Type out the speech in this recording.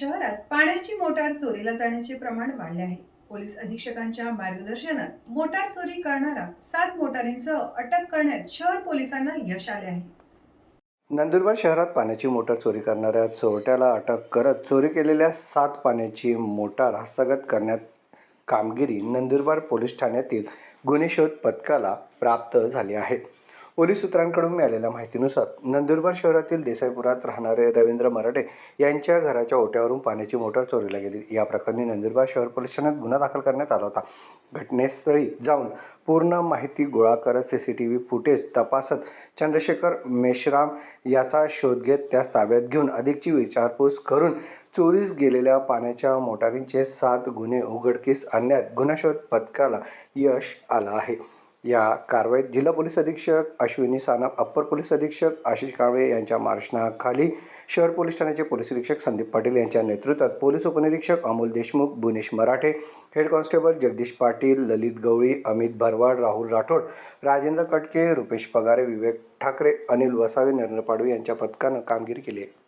शहरात पाण्याची मोटार चोरीला जाण्याचे प्रमाण वाढले आहे. पोलीस अधीक्षकांच्या मार्गदर्शनात मोटार चोरी करणारा 7 मोटारींसह अटक करण्यात शहर पोलिसांना यश आले आहे. नंदुरबार शहरात पाण्याची मोटार चोरी करणाऱ्या चोरट्याला अटक करत चोरी केलेल्या 7 पाण्याची मोटार हस्तगत करण्यात कामगिरी नंदुरबार पोलीस ठाण्यातील गुन्हे शोध पथकाला प्राप्त झाली आहे. पोलीस सूत्रांकडून मिळालेल्या माहितीनुसार नंदुरबार शहरातील देसाईपुरात राहणारे रवींद्र मराठे यांच्या घराच्या ओट्यावरून पाण्याची मोटार चोरीला गेली. या प्रकरणी नंदुरबार शहर पोलीस ठाण्यात गुन्हा दाखल करण्यात आला होता. घटनास्थळी जाऊन पूर्ण माहिती गोळा करत सीसीटीव्ही फुटेज तपासत चंद्रशेखर मेश्राम याचा शोध घेत त्यास ताब्यात घेऊन अधिकची विचारपूस करून चोरीस गेलेल्या पाण्याच्या मोटारींचे 7 गुन्हे उघडकीस आणण्यात गुन्हा शोध पथकाला यश आलं आहे. या कारवाईत जिल्हा पोलीस अधीक्षक अश्विनी सानप, अप्पर पोलीस अधीक्षक आशिष कांबळे यांच्या मार्गदर्शनाखाली शहर पोलीस ठाण्याचे पोलीस निरीक्षक संदीप पाटील यांच्या नेतृत्वात पोलीस उपनिरीक्षक अमोल देशमुख, बुनेश मराठे, हेड कॉन्स्टेबल जगदीश पाटील, ललित गवळी, अमित भरवाड, राहुल राठोड, राजेंद्र कटके, रुपेश पगारे, विवेक ठाकरे, अनिल वसावे, नरेंद्र पाडवी यांच्या पथकानं कामगिरी केली आहे.